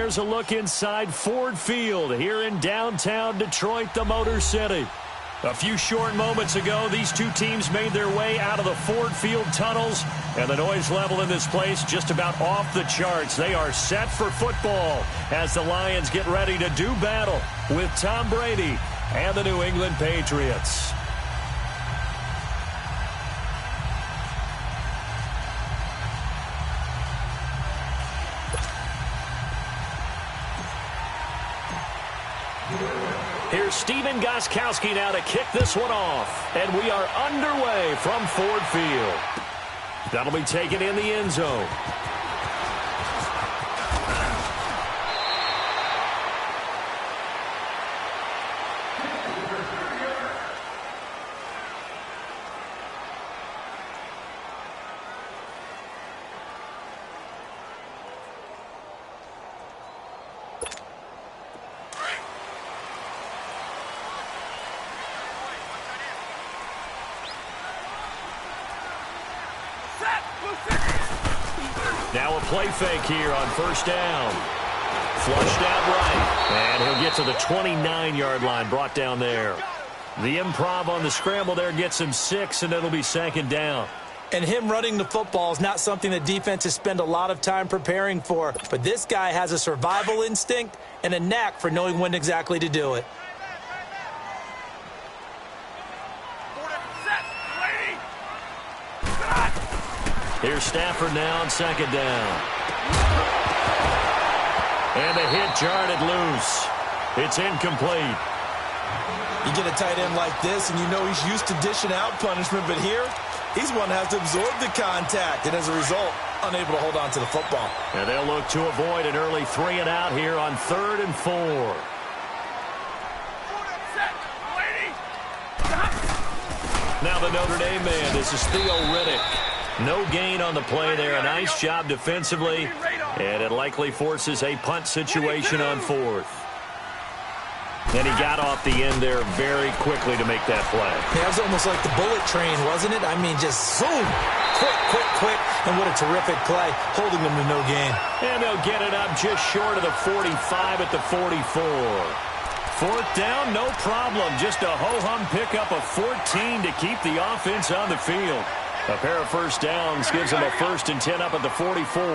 there's a look inside Ford Field here in downtown Detroit, the Motor City. A few short moments ago, these two teams made their way out of the Ford Field tunnels, and the noise level in this place just about off the charts. They are set for football as the Lions get ready to do battle with Tom Brady and the New England Patriots. Here's Steven Gostkowski now to kick this one off. And we are underway from Ford Field. That'll be taken in the end zone. Now a play fake here on first down. Flushed out right. And he'll get to the 29-yard line, brought down there. The improv on the scramble there gets him 6, and it'll be second down. And him running the football is not something that defenses spend a lot of time preparing for. But this guy has a survival instinct and a knack for knowing when exactly to do it. Here's Stafford now on second down. And the hit jarred it loose. It's incomplete. You get a tight end like this, and you know he's used to dishing out punishment, but here, he's one that has to absorb the contact, and as a result, unable to hold on to the football. And they'll look to avoid an early 3 and out here on 3rd and 4. Now the Notre Dame man, this is Theo Riddick. No gain on the play there. A nice job defensively. And it likely forces a punt situation on 4th. And he got off the end there very quickly to make that play. Yeah, it was almost like the bullet train, wasn't it? I mean, just zoom. Quick. And what a terrific play, holding them to no gain. And they'll get it up just short of the 45 at the 44. 4th down, no problem. Just a ho-hum pickup of 14 to keep the offense on the field. A pair of first downs gives them a 1st and 10 up at the 44.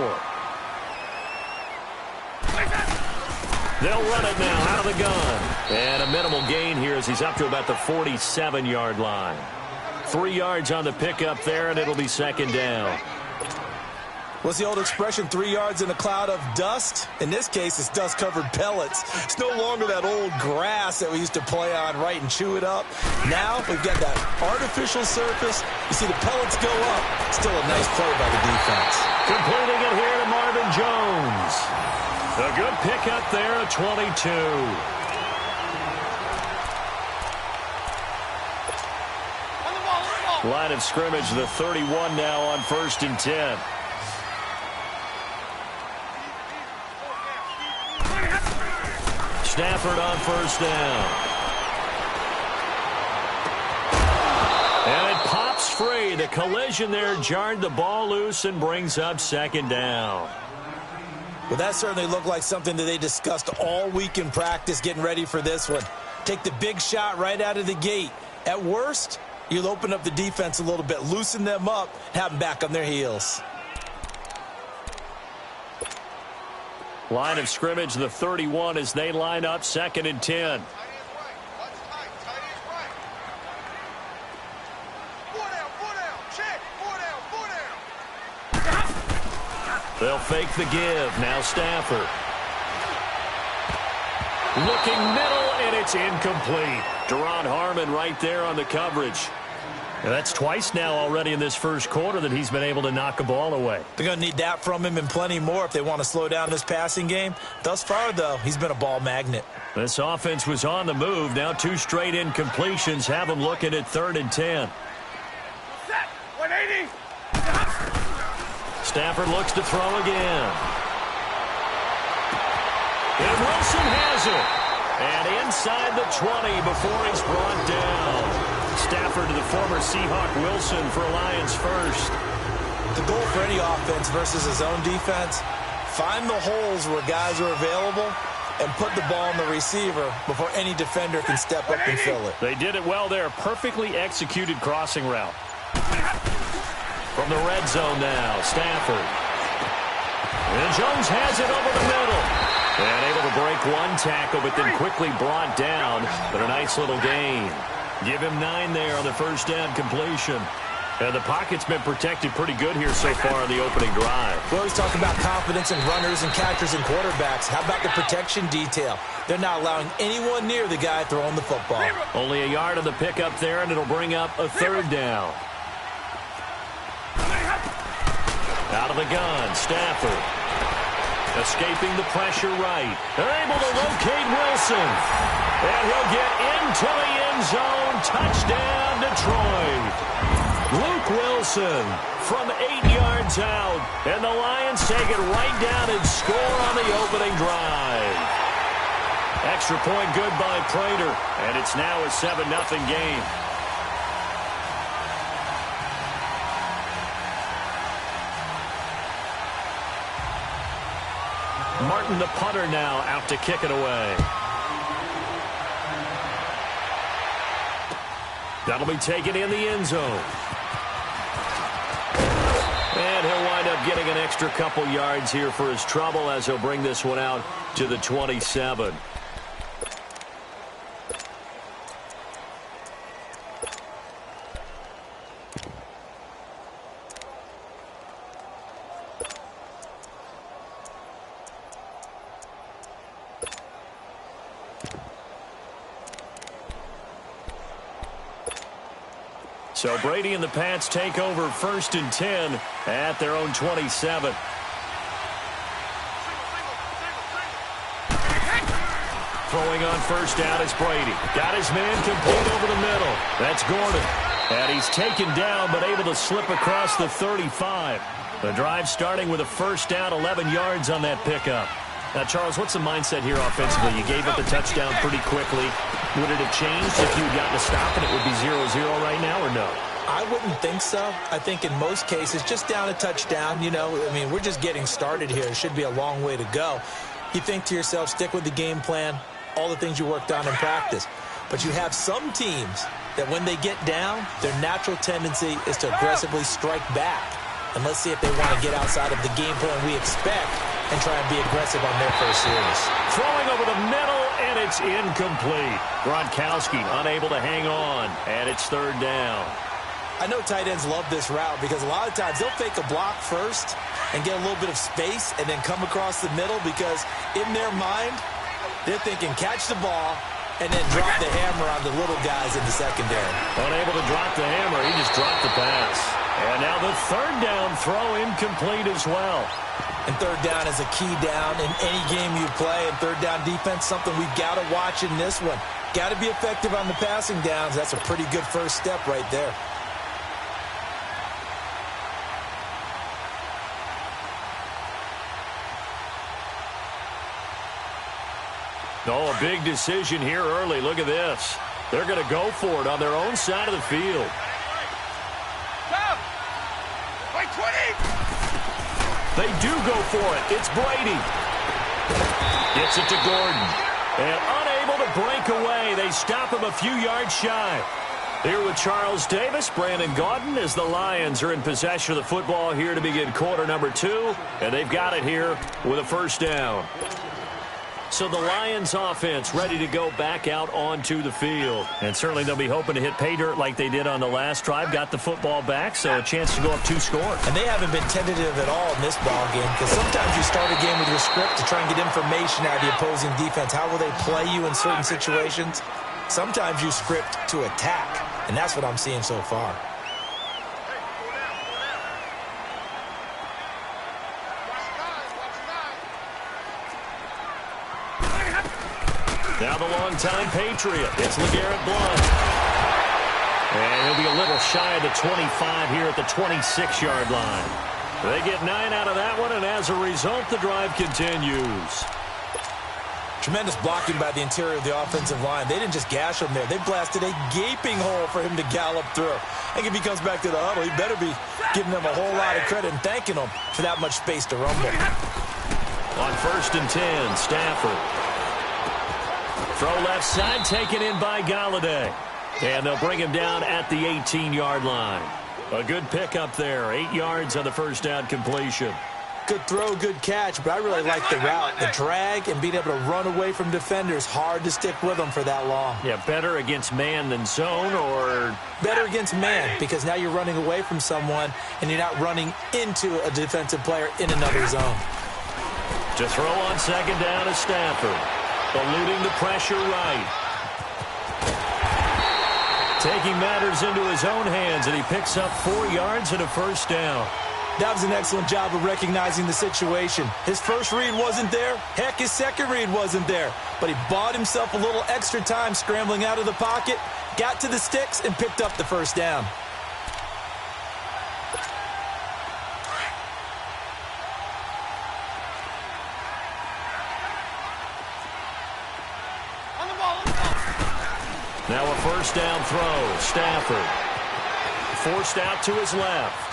They'll run it now out of the gun. And a minimal gain here as he's up to about the 47-yard line. 3 yards on the pickup there, and it'll be second down. What's the old expression, 3 yards in a cloud of dust? In this case, it's dust-covered pellets. It's no longer that old grass that we used to play on, right, and chew it up. Now we've got that artificial surface. You see the pellets go up. Still a nice play by the defense. Completing it here to Marvin Jones. A good pickup there at 22. Line of scrimmage, the 31 now on 1st and 10. Stafford on first down. And it pops free. The collision there jarred the ball loose and brings up second down. Well, that certainly looked like something that they discussed all week in practice getting ready for this one. Take the big shot right out of the gate. At worst, you'll open up the defense a little bit, loosen them up, have them back on their heels. Line of scrimmage, the 31 as they line up 2nd and 10. They'll fake the give. Now Stafford. Looking middle, and it's incomplete. Deron Harmon right there on the coverage. And that's twice now already in this first quarter that he's been able to knock a ball away. They're going to need that from him and plenty more if they want to slow down this passing game. Thus far, though, he's been a ball magnet. This offense was on the move. Now 2 straight incompletions have them looking at 3rd and 10. Set. 180. Stafford looks to throw again. And Wilson has it. And inside the 20 before he's brought down. Stafford to the former Seahawk Wilson for Lions first. The goal for any offense versus his own defense, Find the holes where guys are available and put the ball on the receiver before any defender can step up and fill it. They did it well there. Perfectly executed crossing route. From the red zone now, Stafford. And Jones has it over the middle. And able to break one tackle, but then quickly brought down. But a nice little gain. Give him 9 there on the first down completion. And the pocket's been protected pretty good here so far in the opening drive. We always talk about confidence in runners and catchers and quarterbacks. How about the protection detail? They're not allowing anyone near the guy throwing the football. Only a yard on the pickup there, and it'll bring up a third down. Out of the gun, Stafford. Escaping the pressure right. They're able to locate Wilson. And he'll get into the end zone. Touchdown, Detroit. Luke Wilson from 8 yards out. And the Lions take it right down and score on the opening drive. Extra point good by Prater. And it's now a 7-0 game. Martin, the punter, now out to kick it away. That'll be taken in the end zone. And he'll wind up getting an extra couple yards here for his trouble as he'll bring this one out to the 27. So Brady and the Pats take over 1st and 10 at their own 27. Throwing on first down is Brady. Got his man complete over the middle. That's Gordon. And he's taken down but able to slip across the 35. The drive starting with a first down, 11 yards on that pickup. Now, Charles, what's the mindset here offensively? You gave up the touchdown pretty quickly. Would it have changed if you had gotten a stop and it would be 0-0 right now, or no? I wouldn't think so. I think in most cases, just down a touchdown, we're just getting started here. It should be a long way to go. You think to yourself, stick with the game plan, all the things you worked on in practice. But you have some teams that when they get down, their natural tendency is to aggressively strike back. And let's see if they want to get outside of the game plan we expect and try and be aggressive on their first series. Throwing over the middle, and it's incomplete. Gronkowski unable to hang on, and it's third down. I know tight ends love this route because a lot of times they'll fake a block first and get a little bit of space and then come across the middle because in their mind, they're thinking catch the ball and then drop the hammer on the little guys in the secondary. Unable to drop the hammer, he just dropped the pass. And now the third down throw incomplete as well. And third down is a key down in any game you play. And third down defense, something we've got to watch in this one. Got to be effective on the passing downs. That's a pretty good first step right there. Oh, a big decision here early. Look at this. They're going to go for it on their own side of the field. They do go for it. It's Brady. Gets it to Gordon. And unable to break away. They stop him a few yards shy. Here with Charles Davis, Brandon Gaudin, as the Lions are in possession of the football here to begin quarter number 2. And they've got it here with a first down. So the Lions offense ready to go back out onto the field. And certainly they'll be hoping to hit pay dirt like they did on the last drive. Got the football back, so a chance to go up 2 scores. And they haven't been tentative at all in this ball game because sometimes you start a game with your script to try and get information out of the opposing defense. How will they play you in certain situations? Sometimes you script to attack, and that's what I'm seeing so far. Now the longtime Patriot. It's LeGarrette Blount. And he'll be a little shy of the 25 here at the 26-yard line. They get 9 out of that one, and as a result, the drive continues. Tremendous blocking by the interior of the offensive line. They didn't just gash him there. They blasted a gaping hole for him to gallop through. I think if he comes back to the huddle, he better be giving them a whole lot of credit and thanking them for that much space to rumble. On 1st and 10, Stafford. Throw left side, taken in by Galladay. And they'll bring him down at the 18-yard line. A good pickup there, 8 yards on the first down completion. Good throw, good catch, but I really like the route. The drag and being able to run away from defenders, hard to stick with them for that long. Yeah, better against man than zone, or? Better against man, because now you're running away from someone and you're not running into a defensive player in another zone. To throw on 2nd down is Stafford. Eluding the pressure right. Taking matters into his own hands, and he picks up 4 yards and a first down. That was an excellent job of recognizing the situation. His first read wasn't there. Heck, his second read wasn't there. But he bought himself a little extra time scrambling out of the pocket, got to the sticks, and picked up the first down. On the ball, on the ball. Now a first down throw. Stafford forced out to his left.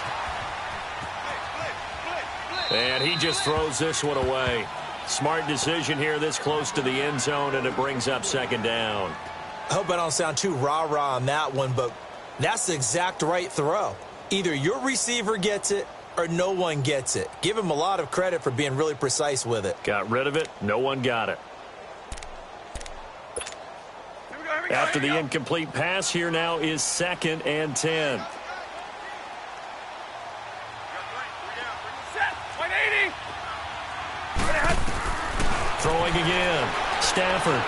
And he just throws this one away. Smart decision here this close to the end zone, and it brings up 2nd down. I hope I don't sound too rah-rah on that one, but that's the exact right throw. Either your receiver gets it or no one gets it. Give him a lot of credit for being really precise with it. Got rid of it. No one got it. Here we go, After the incomplete pass, here now is 2nd and 10. Set, 180. Throwing again. Stafford.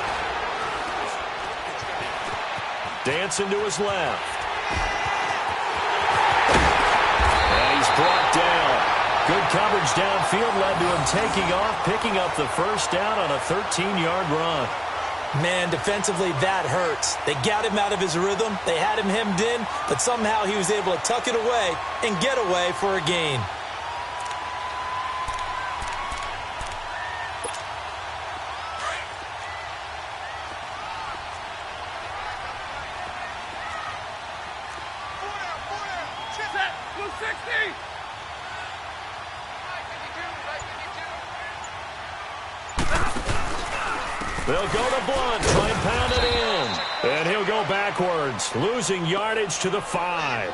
Dancing to his left. And he's brought down. Good coverage downfield led to him taking off, picking up the first down on a 13-yard run. Man, defensively, that hurts. They got him out of his rhythm. They had him hemmed in, but somehow he was able to tuck it away and get away for a gain. Set, blue 60. They'll go to Blunt, try and pound it in. And he'll go backwards, losing yardage to the 5.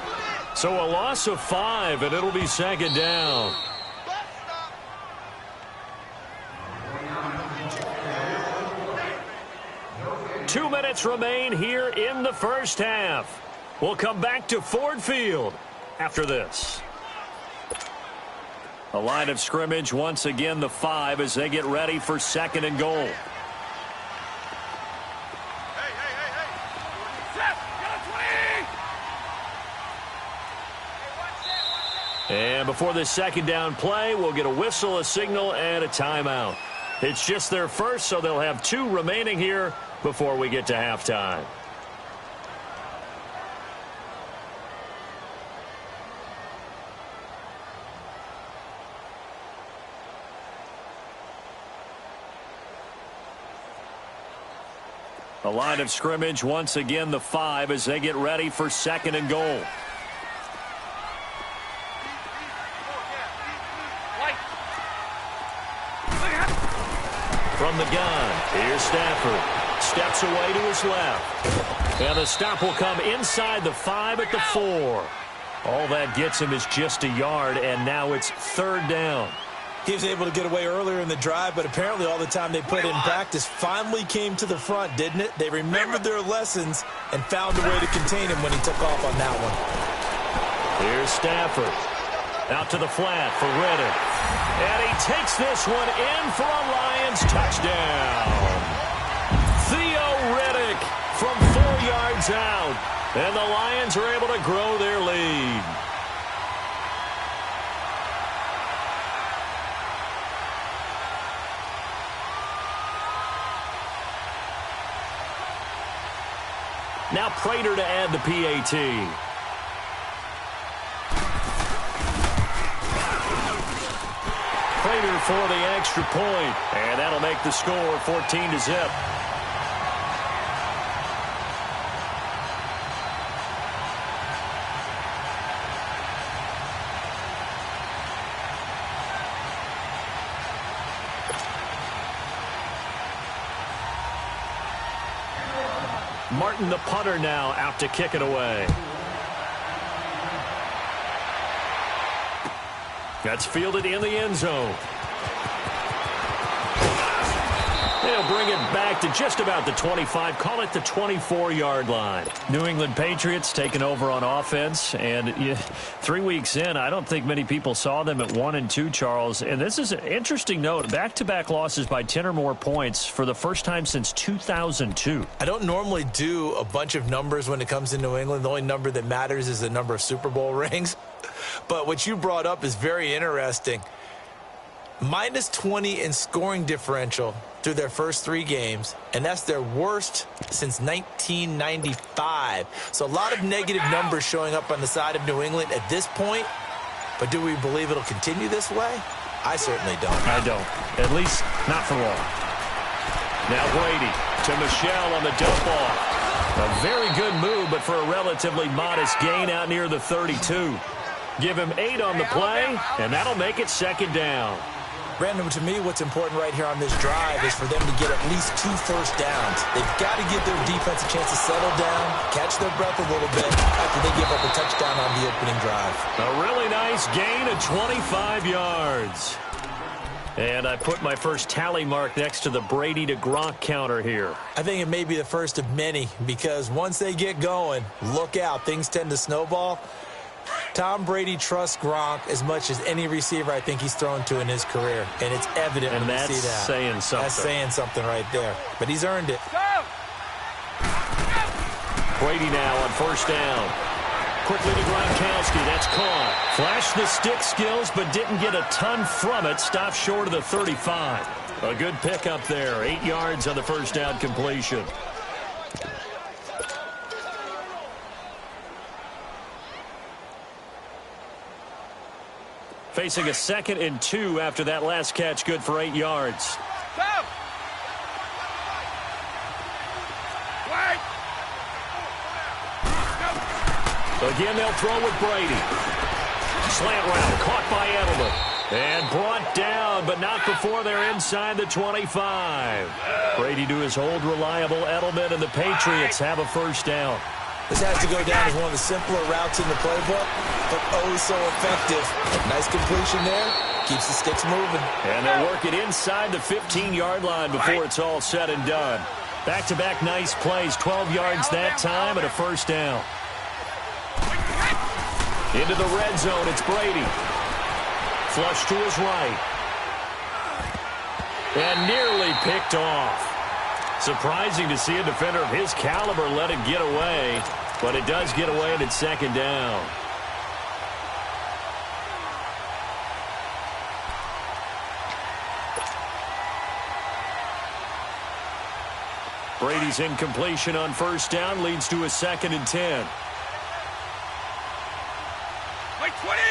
So a loss of 5, and it'll be 2nd down. Two minutes remain here in the first half. We'll come back to Ford Field after this. A line of scrimmage, once again the 5 as they get ready for 2nd and goal. And before this 2nd down play, we'll get a whistle, a signal, and a timeout. It's just their first, so they'll have 2 remaining here before we get to halftime. A line of scrimmage, once again the 5 as they get ready for 2nd and goal. From the gun, here's Stafford. Steps away to his left. And the stop will come inside the 5 at the 4. All that gets him is just a yard, and now it's 3rd down. He was able to get away earlier in the drive, but apparently all the time they put in practice finally came to the front, didn't it? They remembered their lessons and found a way to contain him when he took off on that one. Here's Stafford. Out to the flat for Riddick. And he takes this one in for a Lions touchdown. Theo Riddick from 4 yards out. And the Lions are able to grow their lead. Now Prater to add the PAT. Prater for the extra point, and that'll make the score 14-0. Martin, the punter, now out to kick it away. That's fielded in the end zone. They'll bring it back to just about the 25. Call it the 24-yard line. New England Patriots taking over on offense. And 3 weeks in, I don't think many people saw them at 1-2, Charles. And this is an interesting note. Back-to-back losses by 10 or more points for the first time since 2002. I don't normally do a bunch of numbers when it comes to New England. The only number that matters is the number of Super Bowl rings. But what you brought up is very interesting. Minus 20 in scoring differential through their first 3 games, and that's their worst since 1995. So a lot of negative numbers showing up on the side of New England at this point. But do we believe it'll continue this way? I certainly don't. I don't. At least not for long. Now Brady to Michelle on the dump off. A very good move, but for a relatively modest gain out near the 32. Give him 8 on the play, and that'll make it second down. Brandon, to me, what's important right here on this drive is for them to get at least 2 first downs. They've got to give their defense a chance to settle down, catch their breath a little bit after they give up a touchdown on the opening drive. A really nice gain of 25 yards. And I put my first tally mark next to the Brady to Gronk counter here. I think it may be the first of many because once they get going, look out, things tend to snowball. Tom Brady trusts Gronk as much as any receiver I think he's thrown to in his career. And it's evident when you see that. And that's saying something. That's saying something right there. But he's earned it. Brady now on first down. Quickly to Gronkowski. That's caught. Flashed the stick skills, but didn't get a ton from it. Stopped short of the 35. A good pickup there. 8 yards on the first down completion. Facing a 2nd and 2 after that last catch, good for 8 yards. Again, they'll throw with Brady. Slant route, caught by Edelman. And brought down, but not before they're inside the 25. Brady to his old reliable Edelman, and the Patriots have a first down. This has to go down as one of the simpler routes in the playbook, but oh so effective. Nice completion there. Keeps the sticks moving. And they'll work it inside the 15-yard line before it's all said and done. Back-to-back nice plays, 12 yards that time and a first down. Into the red zone, it's Brady. Flush to his right. And nearly picked off. Surprising to see a defender of his caliber let it get away, but it does get away and it's second down. Brady's incompletion on first down leads to a 2nd and 10. Wait 20!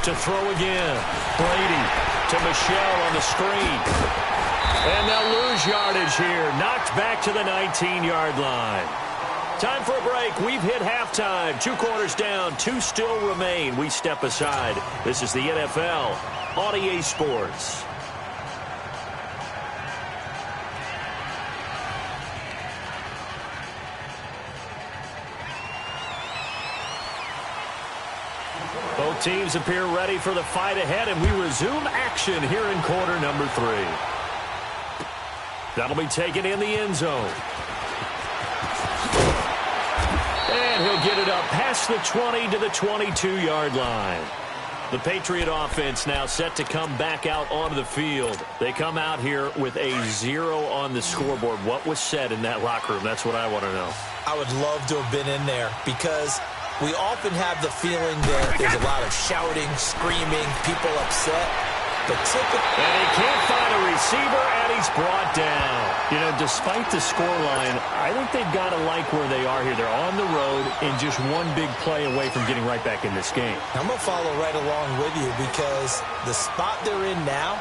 To throw again. Brady to Michelle on the screen. And they'll lose yardage here. Knocked back to the 19-yard line. Time for a break. We've hit halftime. 2 quarters down. 2 still remain. We step aside. This is the NFL on EA Sports. Both teams appear ready for the fight ahead, and we resume action here in quarter number 3. That'll be taken in the end zone. And he'll get it up past the 20 to the 22-yard line. The Patriot offense now set to come back out onto the field. They come out here with a 0 on the scoreboard. What was said in that locker room? That's what I want to know. I would love to have been in there because we often have the feeling that there's a lot of shouting, screaming, people upset. But typically, and he can't find a receiver, and he's brought down. You know, despite the scoreline, I think they've got to like where they are here. They're on the road and just one big play away from getting right back in this game. I'm going to follow right along with you because the spot they're in now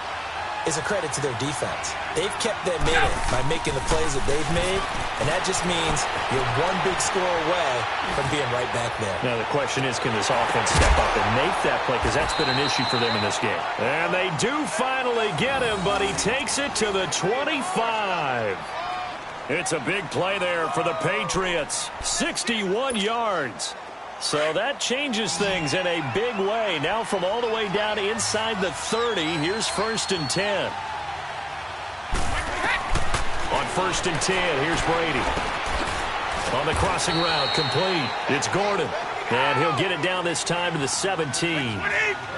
is a credit to their defense. They've kept them in it by making the plays that they've made, and that just means you're one big score away from being right back there. Now the question is, can this offense step up and make that play? Because that's been an issue for them in this game. And they do finally get him, but he takes it to the 25. It's a big play there for the Patriots. 61 yards. So that changes things in a big way. Now from all the way down inside the 30, here's 1st and 10. On 1st and 10, here's Brady. On the crossing route, complete. It's Gordon. And he'll get it down this time to the 17.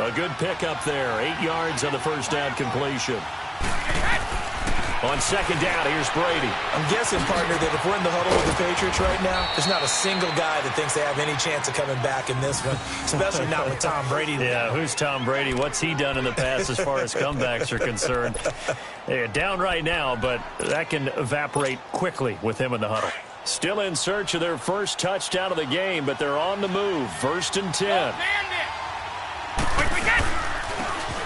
A good pickup there. 8 yards on the first down completion. On 2nd down, here's Brady. I'm guessing, partner, that if we're in the huddle with the Patriots right now, there's not a single guy that thinks they have any chance of coming back in this one, especially not with Tom Brady. Yeah, who's Tom Brady? What's he done in the past as far as comebacks are concerned? They're down right now, but that can evaporate quickly with him in the huddle. Still in search of their first touchdown of the game, but they're on the move. 1st and 10.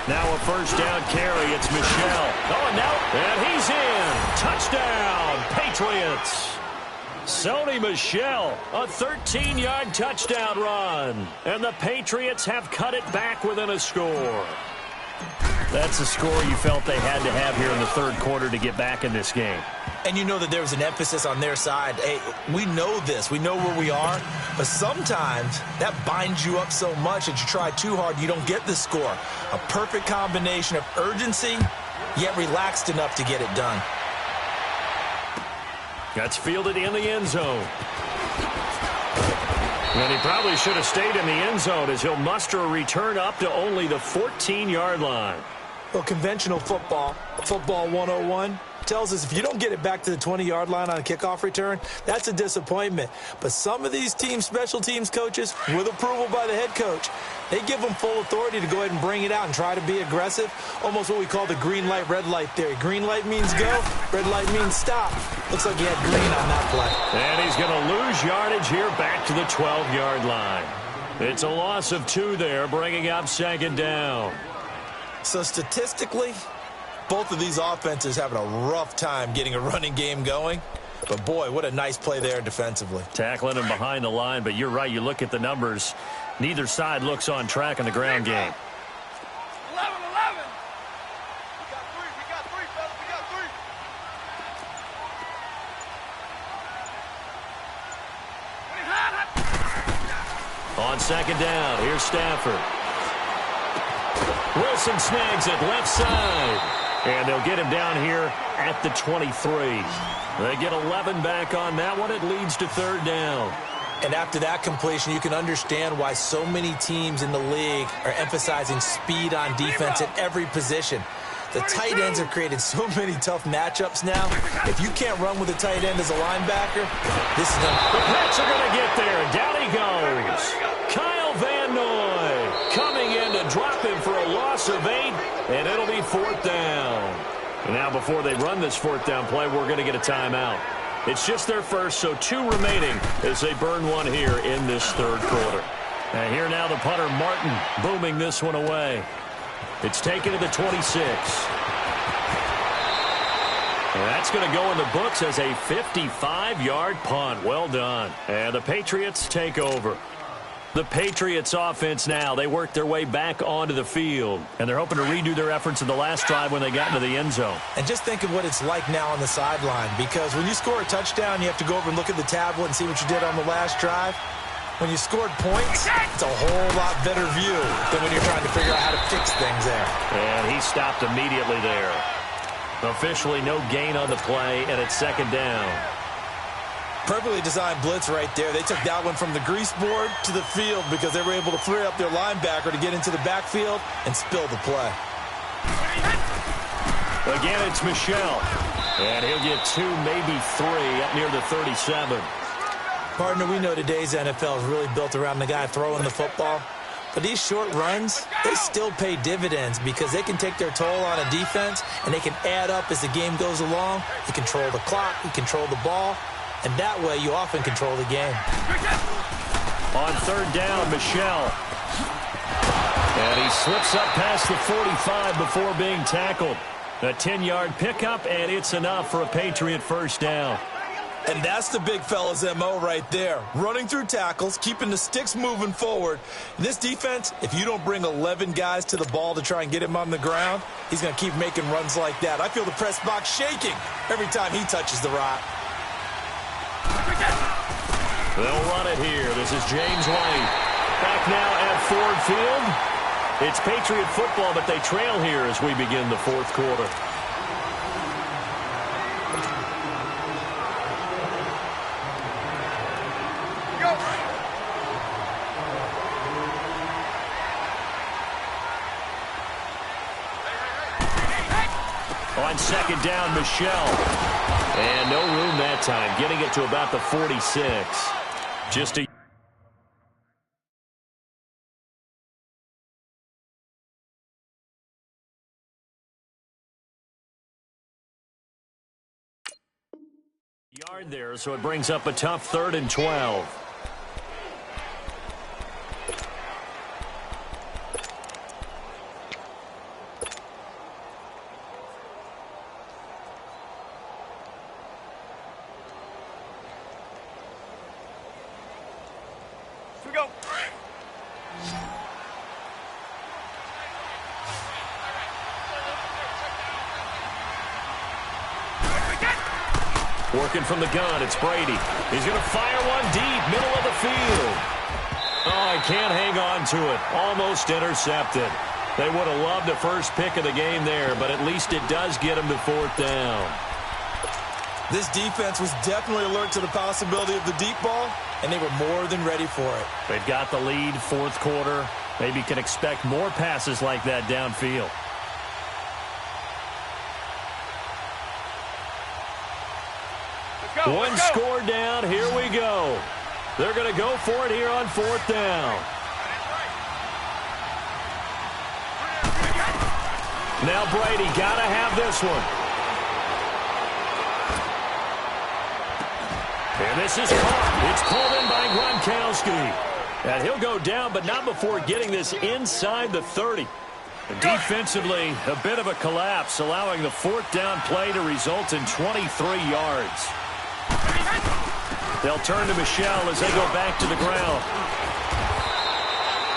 Now a first down carry. It's Michel. Oh, no. And he's in. Touchdown, Patriots. Sony Michel, a 13-yard touchdown run. And the Patriots have cut it back within a score. That's a score you felt they had to have here in the third quarter to get back in this game. And you know that there was an emphasis on their side. Hey, we know this. We know where we are. But sometimes that binds you up so much that you try too hard, you don't get the score. A perfect combination of urgency, yet relaxed enough to get it done. That's fielded in the end zone. And he probably should have stayed in the end zone as he'll muster a return up to only the 14-yard line. Well, conventional football 101, tells us if you don't get it back to the 20-yard line on a kickoff return, that's a disappointment. But some of these special teams coaches, with approval by the head coach, they give them full authority to go ahead and bring it out and try to be aggressive. Almost what we call the green light, red light theory. Green light means go, red light means stop. Looks like he had green on that play. And he's going to lose yardage here back to the 12-yard line. It's a loss of 2 there, bringing up 2nd down. So statistically, both of these offenses having a rough time getting a running game going. But, boy, what a nice play there defensively. Tackling him behind the line, but you're right. You look at the numbers. Neither side looks on track in the ground game. 11-11. We got three, fellas. We got three. On 2nd down, here's Stafford. Wilson snags it left side. And they'll get him down here at the 23. They get 11 back on that one. It leads to 3rd down. And after that completion, you can understand why so many teams in the league are emphasizing speed on defense at every position. The tight ends have created so many tough matchups now. If you can't run with a tight end as a linebacker, this is the Pats are going to get there. Down he goes. Kyle Van Noy coming in to drop him for a loss of 8, and it'll be 4th down. And now before they run this 4th down play, we're going to get a timeout. It's just their first, so 2 remaining as they burn one here in this third quarter. And here now the punter, Martin, booming this one away. It's taken to the 26. And that's going to go in the books as a 55-yard punt. Well done. And the Patriots take over. The Patriots offense now, they work their way back onto the field. And they're hoping to redo their efforts in the last drive when they got into the end zone. And just think of what it's like now on the sideline. Because when you score a touchdown, you have to go over and look at the tablet and see what you did on the last drive. When you scored points, it's a whole lot better view than when you're trying to figure out how to fix things there. And he stopped immediately there. Officially no gain on the play, and it's 2nd down. Perfectly designed blitz right there. They took that one from the grease board to the field because they were able to free up their linebacker to get into the backfield and spill the play. Again, it's Michel. And he'll get 2, maybe 3 up near the 37. Partner, we know today's NFL is really built around the guy throwing the football. But these short runs, they still pay dividends because they can take their toll on a defense and they can add up as the game goes along. You control the clock, you control the ball, and that way you often control the game. On 3rd down, Michel. And he slips up past the 45 before being tackled. A 10-yard pickup, and it's enough for a Patriot first down. And that's the big fella's MO right there. Running through tackles, keeping the sticks moving forward. This defense, if you don't bring 11 guys to the ball to try and get him on the ground, he's going to keep making runs like that. I feel the press box shaking every time he touches the rock. They'll run it here. This is James White. Back now at Ford Field. It's Patriot football, but they trail here as we begin the fourth quarter. On second down, Michelle. And no room that time, getting it to about the 46. Just a yard there, so it brings up a tough 3rd and 12. Working from the gun, it's Brady. He's going to fire one deep, middle of the field. Oh, he can't hang on to it. Almost intercepted. They would have loved the first pick of the game there, but at least it does get him to 4th down. This defense was definitely alert to the possibility of the deep ball, and they were more than ready for it. They've got the lead, 4th quarter. Maybe can expect more passes like that downfield. One score down. Here we go. They're going to go for it here on 4th down. Now Brady got to have this one. And this is caught. It's pulled in by Gronkowski. And he'll go down, but not before getting this inside the 30. Defensively, a bit of a collapse, allowing the 4th down play to result in 23 yards. They'll turn to Michelle as they go back to the ground.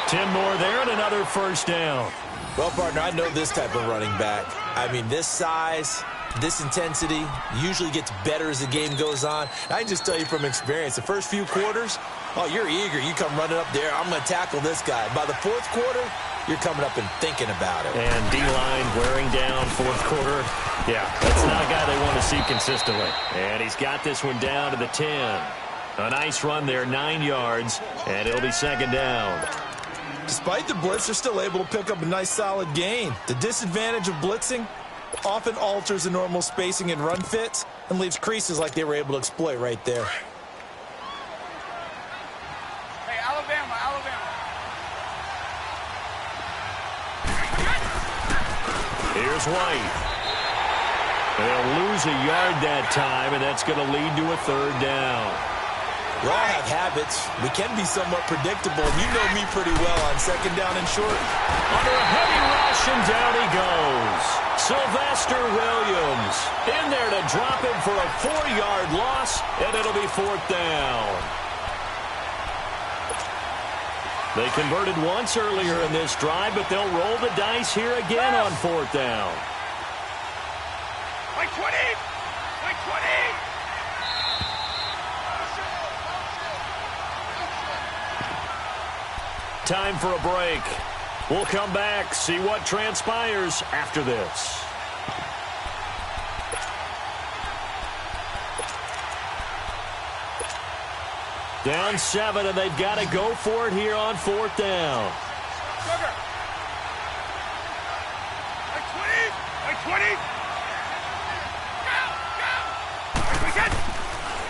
10 more there and another 1st down. Well, partner, I know this type of running back. I mean, this size, this intensity usually gets better as the game goes on. I can just tell you from experience, the first few quarters, oh, you're eager. You come running up there, I'm going to tackle this guy. By the 4th quarter, you're coming up and thinking about it. And D-line wearing down 4th quarter. Yeah, that's not a guy they want to see consistently. And he's got this one down to the 10. A nice run there, 9 yards, and it'll be 2nd down. Despite the blitz, they're still able to pick up a nice solid gain. The disadvantage of blitzing often alters the normal spacing and run fits and leaves creases like they were able to exploit right there. Hey, Alabama. Here's White. They'll lose a yard that time, and that's going to lead to a 3rd down. We all have habits. We can be somewhat predictable. You know me pretty well on 2nd down and short. Under a heavy rush, and down he goes. Sylvester Williams in there to drop him for a 4-yard loss, and it'll be 4th down. They converted once earlier in this drive, but they'll roll the dice here again on 4th down. Like 20! Like 20! Time for a break. We'll come back, see what transpires after this. Down 7, and they've got to go for it here on 4th down. Sugar! Like 20! Like 20!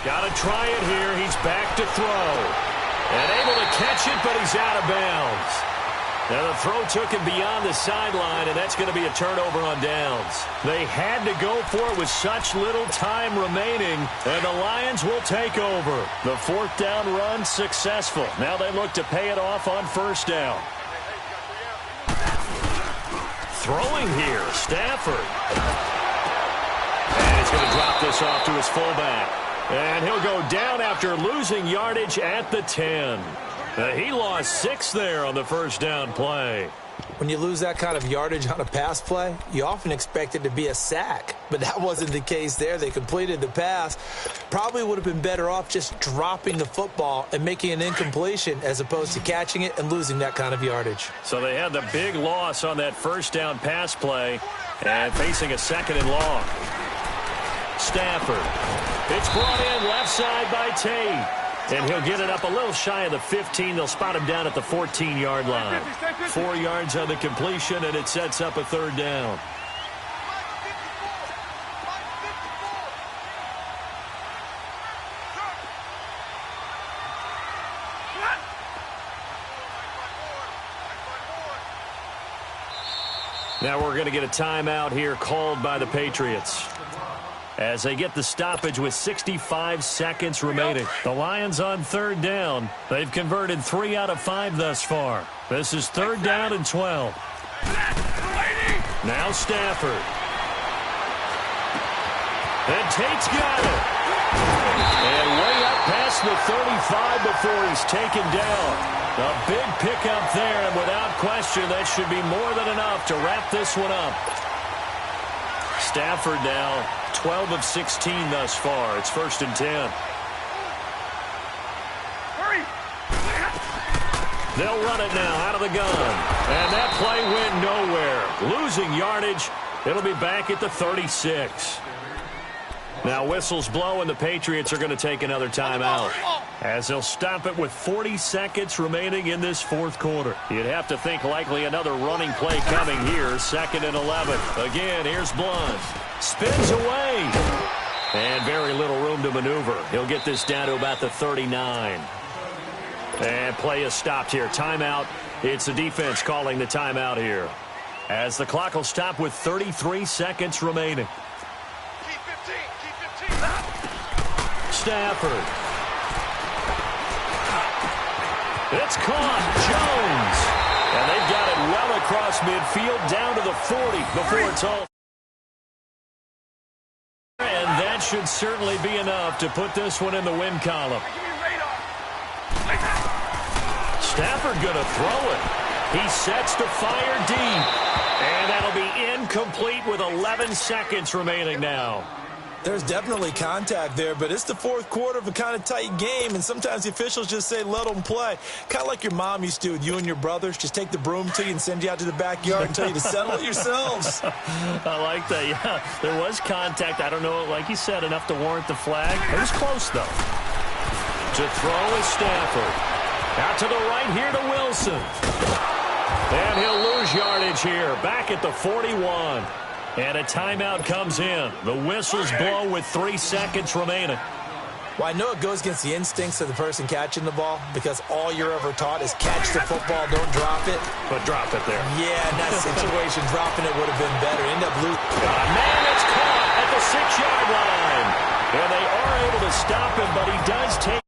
Got to try it here. He's back to throw. And able to catch it, but he's out of bounds. Now the throw took him beyond the sideline, and that's going to be a turnover on downs. They had to go for it with such little time remaining, and the Lions will take over. The 4th down run successful. Now they look to pay it off on 1st down. Throwing here, Stafford. And he's going to drop this off to his fullback. And he'll go down after losing yardage at the 10. He lost 6 there on the first down play. When you lose that kind of yardage on a pass play, you often expect it to be a sack. But that wasn't the case there. They completed the pass. Probably would have been better off just dropping the football and making an incompletion as opposed to catching it and losing that kind of yardage. So they had the big loss on that first down pass play and facing a 2nd and long. Stafford. It's brought in left side by Tate. And he'll get it up a little shy of the 15. They'll spot him down at the 14-yard line. 4 yards on the completion, and it sets up a 3rd down. Now we're going to get a timeout here called by the Patriots as they get the stoppage with 65 seconds remaining. The Lions on 3rd down. They've converted 3 out of 5 thus far. This is 3rd down and 12. Now Stafford. And Tate's got it. And way up past the 35 before he's taken down. A big pickup there, and without question, that should be more than enough to wrap this one up. Stafford now 12 of 16 thus far. It's 1st and 10. Hurry! They'll run it now out of the gun. And that play went nowhere. Losing yardage. It'll be back at the 36. Now whistles blow, and the Patriots are going to take another timeout as they'll stop it with 40 seconds remaining in this 4th quarter. You'd have to think likely another running play coming here. 2nd and 11. Again, here's Blunt. Spins away. And very little room to maneuver. He'll get this down to about the 39. And play is stopped here. Timeout. It's the defense calling the timeout here, as the clock will stop with 33 seconds remaining. Keep 15. Keep 15. Stafford. It's caught. Jones. And they've got it well across midfield down to the 40 before it's all. And that should certainly be enough to put this one in the win column. Stafford going to throw it. He sets to fire deep. And that'll be incomplete with 11 seconds remaining now. There's definitely contact there, but it's the 4th quarter of a kind of tight game, and sometimes the officials just say, let them play. Kind of like your mom used to do with you and your brothers. Just take the broom to you and send you out to the backyard and tell you to settle it yourselves. I like that, yeah. There was contact. I don't know, like you said, enough to warrant the flag. It was close, though. To throw is Stafford. Out to the right here to Wilson. And he'll lose yardage here, back at the 41. And a timeout comes in. The whistles blow with 3 seconds remaining. Well, I know it goes against the instincts of the person catching the ball, because all you're ever taught is catch the football, don't drop it. But drop it there. Yeah, in that situation, dropping it would have been better. End up losing. Man, it's caught at the 6-yard line. And they are able to stop him, but he does take